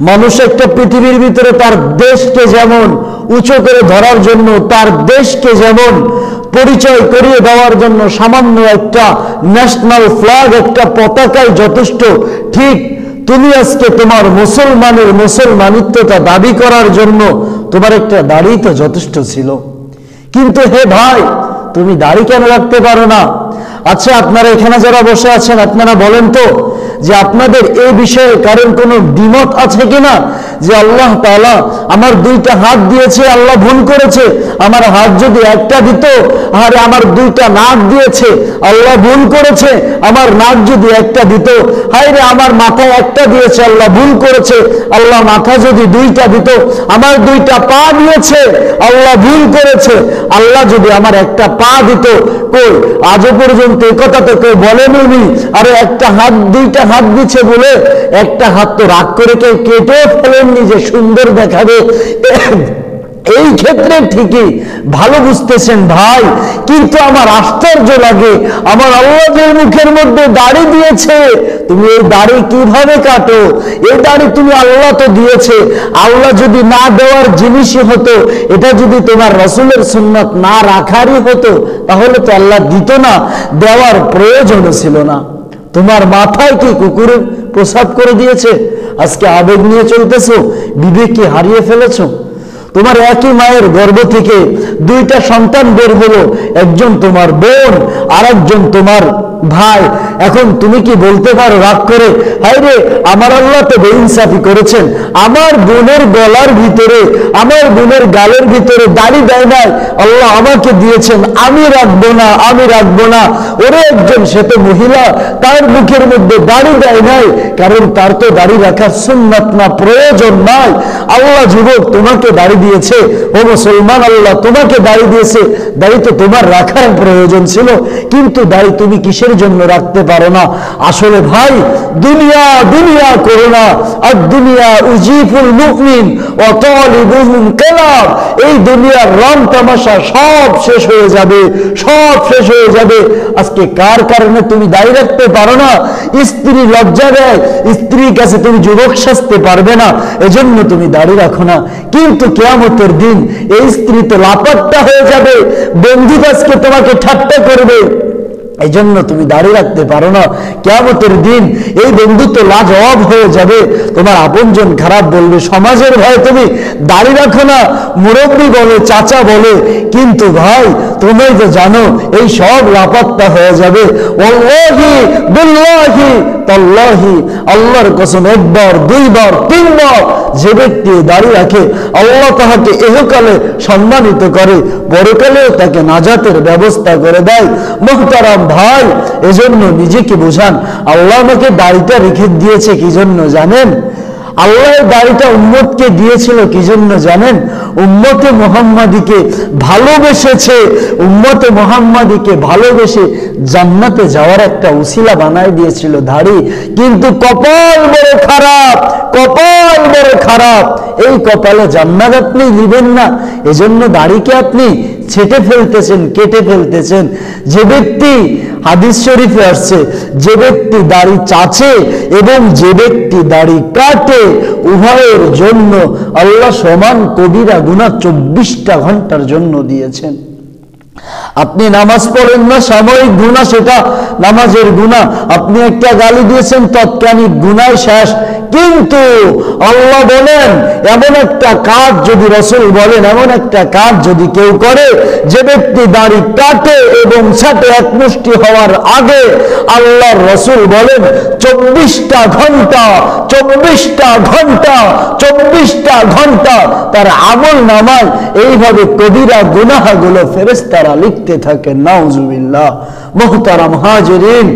মানুষ একটা পৃথিবীর ভিতরে তার দেশকে যেমন উঁচু করে ধরার জন্য, তার দেশকে যেমন পরিচয় করিয়ে দেওয়ার জন্য সামান্য একটা ন্যাশনাল ফ্ল্যাগ, একটা পতাকায় যথেষ্ট, ঠিক তুমি আজকে তোমার মুসলমানের মুসলমানিত্বতা দাবি করার জন্য তোমার একটা দাড়ি তো যথেষ্ট ছিল। কিন্তু হে ভাই, তুমি দাড়ি কেন রাখতে পারো না? আচ্ছা, আপনারা এখানে যারা বসে আছেন, আপনারা বলেন তো যে আপনাদের এই বিষয়ে কারণ কোনো দ্বিমত আছে কিনা? যে আল্লাহ তাআলা আমার দুইটা হাত দিয়েছে, আল্লাহ ভুল করেছে। আমার হাত যদি একটা দিত, আরে আমার দুইটা নাক দিয়েছে, আল্লাহ ভুল করেছে। আমার নাক যদি একটা দিত, হায় রে আমার মাথায় একটা দিয়েছে, আল্লাহ ভুল করেছে। আল্লাহ মাথা যদি দুইটা দিত, আমার দুইটা পা দিয়েছে, আল্লাহ ভুল করেছে। আল্লাহ যদি আমার একটা পা দিত, কই আজও পর্যন্ত এই কথা তো কেউ বলেনি। আরে একটা হাত, দুইটা হাত দিচ্ছে বলে একটা হাত তো রাগ করে কেউ কেটে ফেলেননি যে সুন্দর দেখাবে। এই ক্ষেত্রে ঠিকই ভালো বুঝতেছেন ভাই, কিন্তু আমার আশ্চর্য লাগে, আমার আল্লাহ যে মুখের মধ্যে দাড়ি দিয়েছে, তুমি এই দাড়ি কিভাবে কাটো? এই দাড়ি তুমি আল্লাহ তো দিয়েছে, আল্লাহ যদি না দেওয়ার জিনিসই হতো, এটা যদি তোমার রাসূলের সুন্নাত না রাখারই হতো, তাহলে তো আল্লাহ দিত না, দেওয়ার প্রয়োজন ছিল না। তোমার মাথায় কি কুকুরের প্রসাব করে দিয়েছে? আজকে আবেগ নিয়ে চলতেছো, বিবেককে হারিয়ে ফেলেছো। তোমার একই মায়ের গর্ভ থেকে দুইটা সন্তান বের হলো, একজন তোমার বোন আর একজন তোমার ভাই। এখন তুমি কি বলতে পারো রাগ করে, হায় রে আমার আল্লাহ তো বেইনসাফি করেছেন, আমার বোনের গলার ভিতরে, আমার বোনের গালের ভিতরে দাড়ি দেয় নাই, আল্লাহ আমাকে দিয়েছেন, আমি রাখবো না, আমি রাখবো না। ওরে একজন সে তো মহিলা, তার মুখের মধ্যে দাড়ি দেয় নাই, কারণ তার তো দাড়ি রাখার সুন্নাত না, প্রয়োজন নাই। আল্লাহ যুবক তোমাকে দাড়ি দিয়েছে, ও মুসলমান, আল্লাহ তোমাকে দাড়ি দিয়েছে, দাড়ি তো তোমার রাখার প্রয়োজন ছিল, কিন্তু দাড়ি তুমি কিসের জন্য রাখতে পারো না? আসলে ভাই, দুনিয়া দুনিয়া করো না, আর দুনিয়া উজিফুল মুমিন ওয়া তালিবুহুম কালাম। এই দুনিয়ার রং তামাশা সব শেষ হয়ে যাবে, সব শেষ হয়ে যাবে। আজকে কার কারণে তুমি দাড়ি রাখতে পারো না? স্ত্রী লজ্জা দেয়, স্ত্রীর কাছে তুমি যুবক সাজতে পারবে না, এজন্য তুমি দাড়ি রাখো না। কিন্তু কিয়ামতের দিন এই স্ত্রী তো লাপাত্তা হয়ে যাবে, বন্ধু আজকে তোমাকে ঠাট্টা করবে, এই জন্য তুমি দাড়ি রাখতে পারো না। কিয়ামতের দিন এই বন্ধুত্ব লাজবাব হয়ে যাবে, তোমার আপনজন খারাপ বলবে, সমাজের ভয়ে তুমি দাড়ি রাখো না, মুরব্বী বলে, চাচা বলে, কিন্তু ভাই তুমি তো জানো এই সব লাপাত্তা হয়ে যাবে। ওয়াল্লাহি বিল্লাহি তাল্লাহি, আল্লাহর কসম, একবার, দুইবার, তিনবার যে ব্যক্তি দাড়ি রাখে, আল্লাহ তাহাকে ইহকালে সম্মানিত করে, পরকালেও তাকে নাজাতের ব্যবস্থা করে দেয়। মুহতারাম ভাই, এজন্য নিজেকে বোঝান, আল্লাহ আমাকে দাড়িটা রেখে দিয়েছে কি জন্য জানেন? আল্লাহ দাড়িটা উম্মতকে দিয়েছিল কি জন্য জানেন? উম্মতে মুহাম্মাদীকে ভালোবেসেছে, উম্মতে মুহাম্মাদীকে ভালোবেসে জান্নাতে যাওয়ার একটা উসিলা বানায় দিয়েছিল দাড়ি। কিন্তু কপাল বড় খারাপ, কপাল বড় খারাপ, এই কপালে জান্নাত আপনি নেবেন না, এজন্য দাড়িকে আপনি ছেটে ফেলতেছেন, কেটে ফেলতেছেন। যে ব্যক্তি, হাদিস শরীফে আসছে, যে ব্যক্তি দাড়ি চাচে এবং যে ব্যক্তি দাড়ি কাটে, উভয়ের জন্য আল্লাহ সমান কবিরা গুনাহ 24টা ঘন্টার জন্য দিয়েছেন। আপনি নামাজ পড়েন না, সাময়িক গুনাহ, সেটা নামাজের গুনাহ। আপনি একটা গালি দিয়েছেন, তৎক্ষণিক গুনাহ শেষ। কিন্তু আল্লাহ বলেন, এমন একটা কাজ যদি, রাসূল বলেন, এমন একটা কাজ যদি কেউ করে, যে ব্যক্তি দাড়ি কাটে এবং ছাটে এক মুষ্টি হওয়ার আগে, আল্লাহর রাসূল বলেন 24টা ঘন্টা, 24টা ঘন্টা, 24টা ঘন্টা তার আমল নামায় এইভাবে কবিরা গুনাহগুলো ফেরেশতারা লিখতে থাকে। নাউজুবিল্লাহ। মুহতারাম হাজিরিন,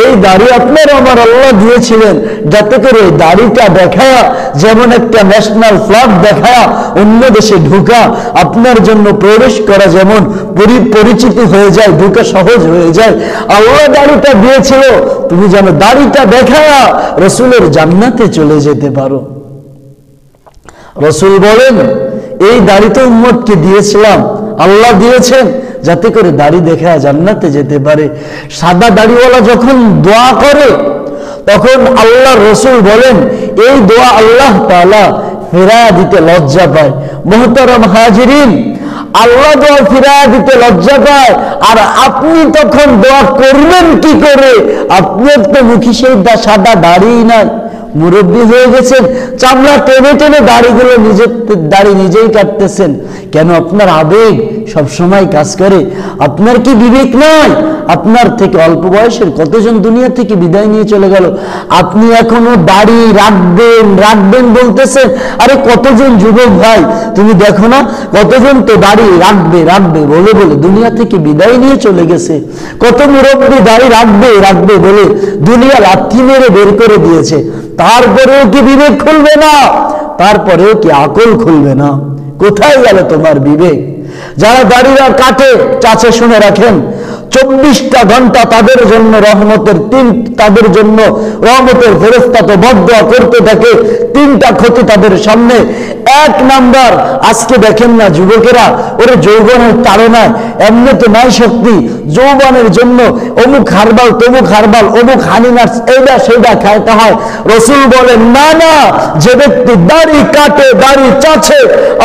এই দাড়ি আপনার আমার আল্লাহ দিয়েছিলেন যাতে করে দাড়িটা দেখায়া, যেমন একটা ন্যাশনাল ফ্ল্যাগ দেখায়া অন্য দেশে ঢোকা আপনার জন্য প্রবেশ করা যেমন পরিচিত হয়ে যায়, ঢোকা সহজ হয়ে যায়, আল্লাহ দাড়িটা দিয়েছিল তুমি যেন দাড়িটা দেখায়া রাসূলের জান্নাতে চলে যেতে পারো। রাসূল বলেন, এই দাড়ি তো উম্মতকে দিয়েছিলাম, আল্লাহ দিয়েছেন যাতে করে দাড়ি দেখা জান্নাতে যেতে পারে। সাদা দাড়িওয়ালা যখন দোয়া করে, তখন আল্লাহর রাসূল বলেন, এই দোয়া আল্লাহ তাআলা ফিরায়া দিতে লজ্জা পায়। মুহতারাম হাজিরিন, আল্লাহ দোয়া ফিরায়া দিতে লজ্জা পায়, আর আপনি তখন দোয়া করবেন কি করে? আপনার তো মুখে সেই সাদা দাড়ি নাই, মুরব্বী হয়ে গেছেন, চামড়া টেনে টেনে দাড়িগুলো নিজের দাড়ি নিজেই কাটতেছেন। কেন? আপনার আবেগ সবসময় কাজ করে। আপনার কি বিবেক নাই? আপনার থেকে অল্প বয়সের কতজন দুনিয়া থেকে বিদায় নিয়ে চলে গেল, আপনি এখনো দাড়ি রাখবেন রাখবেন বলতেছেন। আরে কতজন যুবক ভাই তুমি দেখো না, কতজন তো দাড়ি রাখবে রাখবে বলে বলে দুনিয়া থেকে বিদায় নিয়ে চলে গেছে। কত মুরব্বী দাড়ি রাখবে রাখবে বলে দুনিয়া লাথি মেরে বের করে দিয়েছে। তারপরেও কি বিবেক খুলবে না? তারপরেও কি আকল খুলবে না? কোথায় গেল তোমার বিবেক? যারা দাড়িরা কাটে, চাচে শুনে রাখেন, 24টা ঘন্টা তাদের জন্য রহমতের তাদের জন্য রহমতের ফেরেশতা তো বদদুয়া করতে থাকে। 3টা ক্ষতি তাদের সামনে। 1 নাম্বার, আজকে দেখেন না যুবকেরা, ওরে যৌবনের তাড়নায় এমনি তো নাই শক্তি, যৌবনের জন্য অমুক হারবাল তমুক হারবাল, অমুক হানিনাটস এইটা সেইটা খাইতে হয়। রাসূল বলেন, না না, যে ব্যক্তি দাড়ি কাটে দাড়ি চাচে,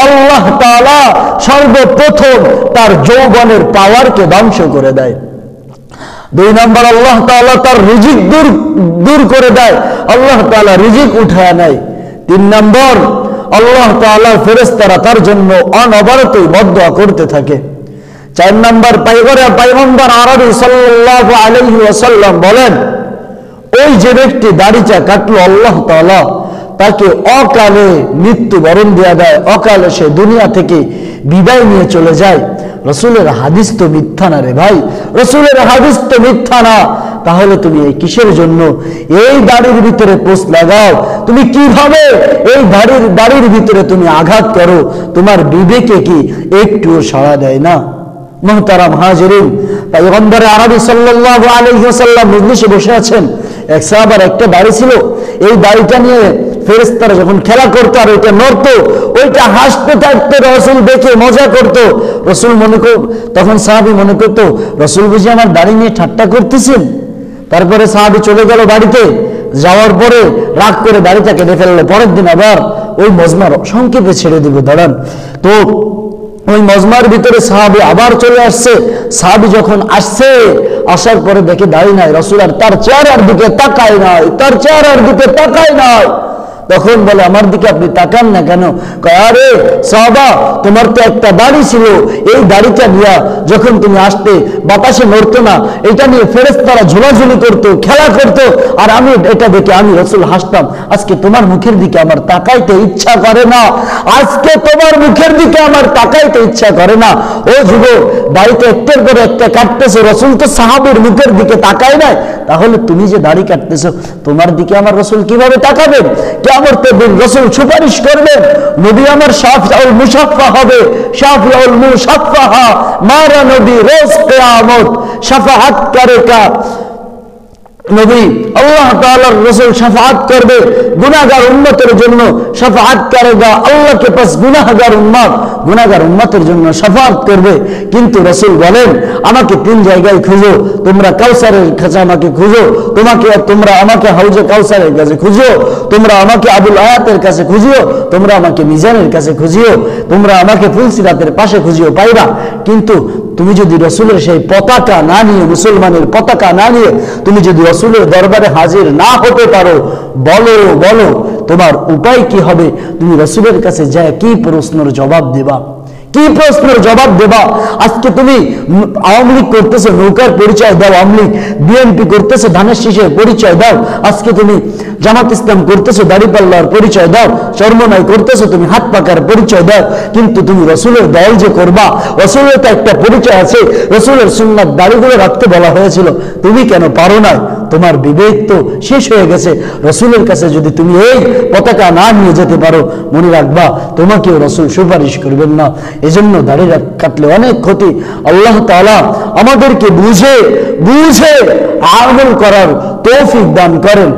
আল্লাহ তাআলা সর্বপ্রথম তার যৌবনের পাওয়ারকে ধ্বংস করে দেয়। 2 নম্বর, আল্লাহ তাআলা তার রিজিক দূর করে দেয়, আল্লাহ তাআলা রিজিক উঠায় নেয়। 3 নম্বর, আল্লাহ তাআলার ফেরেশতারা তার জন্য অনবরতই বদদুয়া করতে থাকে। 4 নম্বর, পয়গম্বর আরবি সাল্লাল্লাহু আলাইহি ওয়াসাল্লাম বলেন, ওই যে ব্যক্তি দাড়িটা কাটলো, আল্লাহ তাআলা তাকে অকালে মৃত্যুবরণ দেয়া দেয়, অকালে সে দুনিয়া থেকে বিদায় নিয়ে চলে যায়। রাসূলের হাদিস তো মিথ্যা না রে ভাই, রাসূলের হাদিস তো মিথ্যা না। তাহলে তুমি এই কিসের জন্য এই দাড়ির ভিতরে পোস্ট লাগাও? তুমি কিভাবে এই দাড়ির ভিতরে তুমি আঘাত করো? তোমার বিবেকে কি একটুও সাড়া দেয় না? মুহতারাম হাজিরিন, পয়গম্বর আরবি সাল্লাল্লাহু আলাইহি ওয়াসাল্লাম মজলিসে বসে আছেন। এক সাহাবার একটা দাড়ি ছিল, এই দাড়িটা নিয়ে ফেরেশতারা যখন খেলা করতো আর ওইটা নড়তো, ওইটা হাসতে থাকতো, রাসূল দেখে মজা করতো। রাসূল তখন সাহাবী মনে করতো, রাসূল বুঝি আমার দাড়ি নিয়ে ঠাট্টা করতেছেন। তারপরে সাহাবী চলে গেল বাড়িতে, যাওয়ার পরে রাগ করে দাড়িটা কেটে ফেললো। পরের দিন আবার ওই মজমার সংক্ষেপে ছেড়ে দিব দাঁড়ান। তো ওই মজমার ভিতরে সাহাবী আবার চলে আসছে। সাহাবী যখন আসছে, আসার পরে দেখে দাড়ি নাই, রাসূল আর তার চেহারার দিকে তাকায় নাই, তার চেহারার দিকে তাকায় নাই। তখন বলে, আমার দিকে আপনি তাকান না কেন? কয়, আরে সাহাবা, তোমার তো একটা দাড়ি ছিল, এই দাড়িটা নিয়ে যখন তুমি আসতে বাতাসে নড়তো না, এটা নিয়ে ফেরেশতারা ঝোলাঝুলি করতো, খেলা করতো, আর আমি এটা দেখে আমি রাসূল হাসতাম। আজকে তোমার মুখের দিকে আমার তাকাইতে ইচ্ছা করে না, আজকে তোমার মুখের দিকে আমার তাকাইতে ইচ্ছা করে না। ও যুবক, দাড়িতে একটার পরে একটা কাটতেছো, রাসূল তো সাহাবীর মুখের দিকে তাকায় নাই, তাহলে তুমি যে দাড়ি কাটতেছো, তোমার দিকে আমার রাসূল কিভাবে তাকাবেন? কিয়ামতের দিন রাসূল সুপারিশ করবেন, নবী আমার শাফিউল মুশাফফা হবে, শাফিউল মুশাফফা, মারা নবী রোজ কিয়ামত শাফাআত করেগা। নবী আল্লাহ তাআলার রাসূল শাফাআত করবে, গুনাহগার উম্মতের জন্য শাফাআত করেগা। আল্লাহ के पास গুনাহগার উম্মতের জন্য শাফাআত করবে। কিন্তু রাসূল বলেন, আমাকে 3 জায়গায় খুঁজো, তোমরা কাউসারের কাছে আমাকে খুঁজো, তোমরা আমাকে হাউজে কাউসারের কাছে খুঁজো, তোমরা আমাকে আবুল আয়াতের কাছে খুঁজিও, তোমরা আমাকে মিজানের কাছে খুঁজিও, তোমরা আমাকে ফুলসিরাতের পাশে খুঁজিও, পাইবা। কিন্তু তুমি যদি রাসূলের সেই পতাকা না নিয়ে, মুসলমানের পতাকা না নিয়ে তুমি যদি রাসূলের দরবারে হাজির না হতে পারো, বলো তোমার উপায় কি হবে? তুমি রাসূলের কাছে যায় কি প্রশ্নের জবাব দেবা? কি প্রশ্নের জবাব দেবা? আজকে তুমি আওয়ামী লীগ করতেছো, নৌকার পরিচয় দাও, আওয়ামী লীগ। বিএনপি করতেছো, ধানের শীষের পরিচয় দাও। আজকে তুমি জামাত ইসলাম করতেছো, দাড়িপাল্লার পরিচয় দাও। চরমনাই করতেছো, তুমি হাত পাকার পরিচয় দাও। কিন্তু তুমি রাসূলের দল যে করবা, রাসূলের তো একটা পরিচয় আছে, রাসূলের সুন্নাত দাড়িগুলো রাখতে বলা হয়েছিল, তুমি কেন পারো না? তোমার বিবেক তো শেষ হয়ে গেছে। রাসূলের কাছে যদি তুমি এই পতাকা না নিয়ে যেতে পারো, মনে রাখবা তোমাকেও রাসূল সুপারিশ করবেন না। এজন্য দাড়ি কাটলে অনেক ক্ষতি। আল্লাহ তাআলা আমাদেরকে বুঝে আমল করার তৌফিক দান করেন।